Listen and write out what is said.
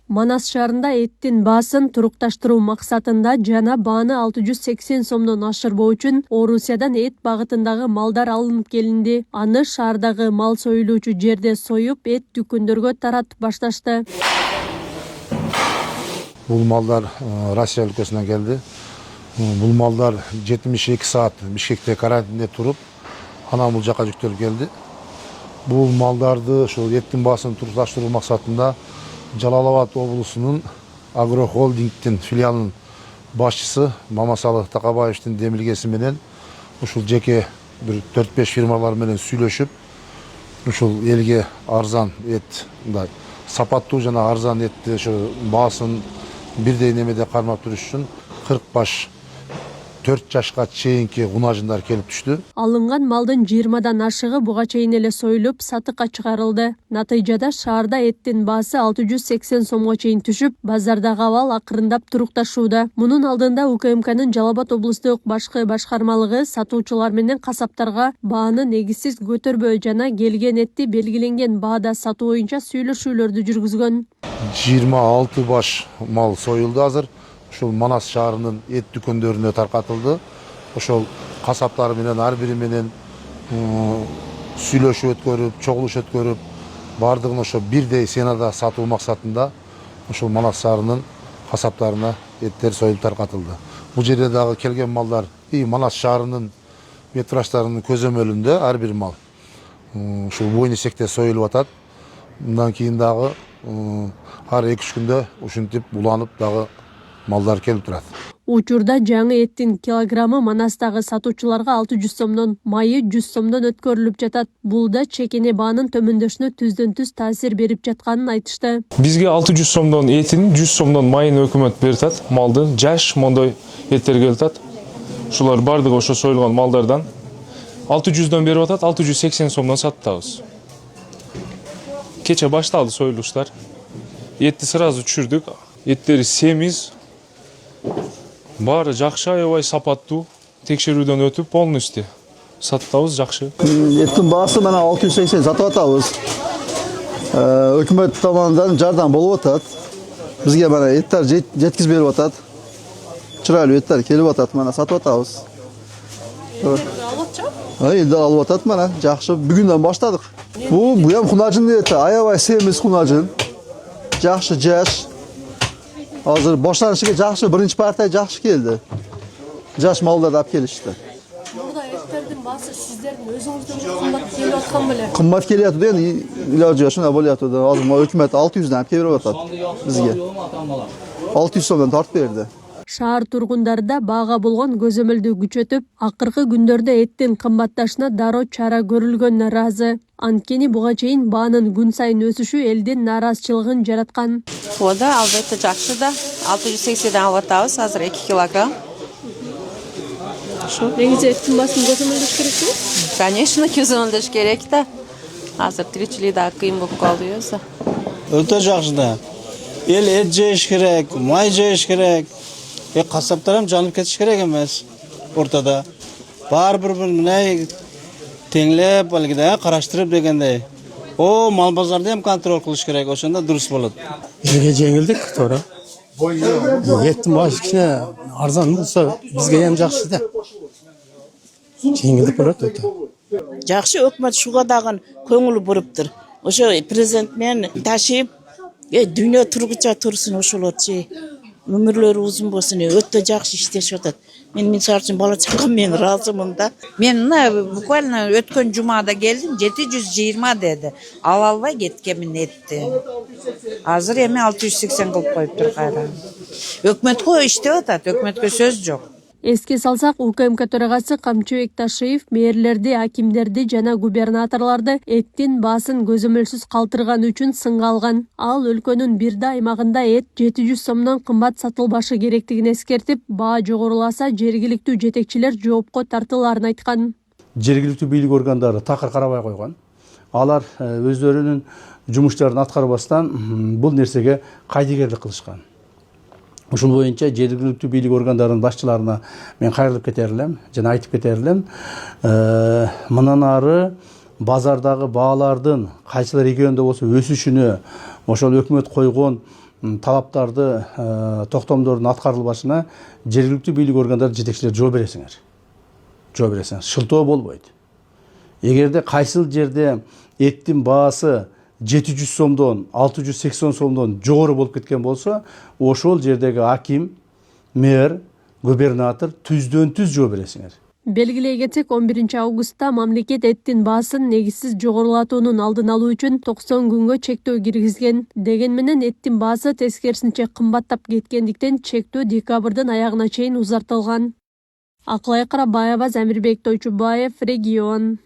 Манас шаарында эттин баасын турукташтыруу максатында жана бааны 680 сомдон ашырбоо үчүн Орусиядан эт багытындагы малдар алынып келинди. Аны шаардагы мал союлуучу жерде союп, эт дүкөндөргө таратып башташты. Бул малдар Россия өлкөсүнөн келди. Бул малдар 72 саат Бишкекте карантинде туруп, анан бул жака жүктөлүп келди. Бул малдарды ошол эттин баасын турукташтыруу максатында Жалал Абад облусунун агрохолдингдин филиалынын башчысы Мамасалы Такабаевдин демилгеси менен ушул жеке бир 4-5 фирмалар менен сүйлөшүп, ушул элге арзан эт, сапаттуу жана арзан этти ошо баасын бирдей немеде кармап туруш үчүн 40 баш 4 жашка чейинки кунажындар келип түштү. Алынган малдын 20дан ашыгы буга чейин эле союлуп, сатыкка чыгарылды. Натыйжада шаарда эттин баасы 680 сомго чейин түшүп, базардагы абал акырындап турукташууда. Мунун алдында УКМКнын Жалал Абад облустук башкы башкармалыгы сатуучулар менен касаптарга бааны негизсиз көтөрбөө жана келген этти белгиленген баада сатуу боюнча сүйлөшүүлөрдү жүргүзгөн. 26 баш мал союлду азыр. Ошол Манас шаарынын эт дүкөндөрүнө таркатылды. Ошол касаптар менен ар бири менен сүйлөшүп өткөрүп, чогулуш өткөрүп, бардыгын ошо бирдей сенада сатуу максатында ошол Манас шаарынын касаптарына эттер союлуп таркатылды. Бул жерде дагы келген малдар Манас шаарынын метраждарынын көзөмөлүндө ар бир мал ушул бойын эсекте союлуп атат. Мындан кийин дагы ар 2-3 күндө ушинтип буланып дагы малдар келип турат. Учурда жаңы эттин килограммы Манастагы сатуучуларга 600 сомдон, майы 100 сомдон өткөрүлүп жатат. Бул да чекене баанын төмөндөшүнө түздөн-түз таасир берип жатканын айтышты. Бизге 600 сомдон этин, 100 сомдон майын өкмөт берип атат. Малдын жаш мондой эттер келип атат. Ушулар бардыгы ошо союлган малдардан 600дөн берип атат, 680 сомдон сатабыз. Кече башталды союлуштар. Этти сразу түшүрдүк. Эттери семиз, баары жакшы, аябай сапаттуу, текшерүүдөн өтүп, полностью сатабыз жакшы. Эттин баасы мына 680 сатып атабыз. Өкмөт tomonidan жардам болуп атат. Бизге мына эттер жеткизип берип атат. Чырайлуу эттер келип атат, мына сатып атабыз. Элдер алып атат мына, жакшы. Бүгүндөн баштадык. Бул эми кунажын эти, аябай семиз кунажын. Жакшы жаш. Азыр баштанышыга жакшы, биринчи партия жакшы келди. Жаш малдарды алып келишти. Мурда эттердин баасы сиздердин өзүңүздөн кымбат келип аткан беле? Кымбат келип атат эми, илажы ушундай болуп атат. Азыр өкмөт 600дөн алып келип атат бизге. 600 сомдон тартып берди. Шаар тургундары да баага болгон көзөмөлдү күчөтүп, акыркы күндөрдө эттин кымбатташына дароо чара көрүлгөнүнө ыраазы. Анткени буга чейин баанын күн сайын өсүшү элдин нааразычылыгын жараткан. Ода албетте жакшы да. 680ден алып атабыз, азыр 2 килограмм. Негизи эттин баасын көзөмөлдөш керекпи? Конечно, көзөмөлдөш керек да. Азыр тиричилик да кыйын болуп калды өзү. Өтө жакшы да. Эл эт жеш керек, май жеш керек. Касаптар жанып кетиш керек эмес ортада. Бар бир мындай теңлеп, алгыда караштырып дегендей. Мал базарды ham контроль кылыш керек, ошондо дурус болот. Бизге жеңилдик туура. Эттин баасы кичине арзан болсо, бизге ham жакшы да. Жеңилдик болот өтө. Жакшы, өкмөт шуга дагы көңүл буруптур. Ошо президент менен ташып, дүйнө тургуча турсун ошолорчу. Өмүрлөрү узун болсун, өтө жакшы иштешип атат. Мен мисалы үчүн бала чакам мен ыраазымын да. Мен мына буквально өткөн жумада келдим, 720 деди. Ала албай кеткенмин этти. Азыр эми 680 кылып коюптур кайра. Өкмөткө иштеп атат, өкмөткө сөз жок. Эске салсак, УКМК төрагасы Камчыбек Ташиев мэрлерди, акимдерди жана губернаторлорду эттин баасын көзөмөлсүз калтырганы үчүн сынга алган. Ал өлкөнүн бирде аймагында эт 700 сомдон кымбат сатылбашы керектигин эскертип, баа жогоруласа жергиликтүү жетекчилер жоопко тартыларын айткан. Жергиликтүү бийлик органдары такыр карабай койгон. Алар өздөрүнүн жумуштарын аткарбастан бул нерсеге кайдыгерлик кылышкан. Ушул боюнча жергиликтүү бийлик органдарынын башчыларына мен кайрылып кетер элем жана айтып кетер элем. Мындан ары базардагы баалардын кайсыл региондо болсо өсүшүнө, ошол өкмөт койгон талаптарды токтомдордун аткарылбашына жергиликтүү бийлик органдары жетекчилер жооп бересиңер. Жооп бересиңер. Шылтоо болбойт. Эгерде кайсыл жерде эттин баасы 700 сомдон 680 сомдон жогору болуп кеткен болсо, ошол жердеги аким, мэр, губернатор түздөн түз жооп бересиңер. Белгилей кетсек, 11 августта мамлекет эттин баасын негизсиз жогорулатуунун алдын алуу үчүн 90 күнгө чектөө киргизген. Деген менен эттин баасы тескерисинче кымбаттап кеткендиктен чектөө декабрдын аягына чейин узартылган. Акылай Карабаева, Замирбек Тойчубаев, Регион.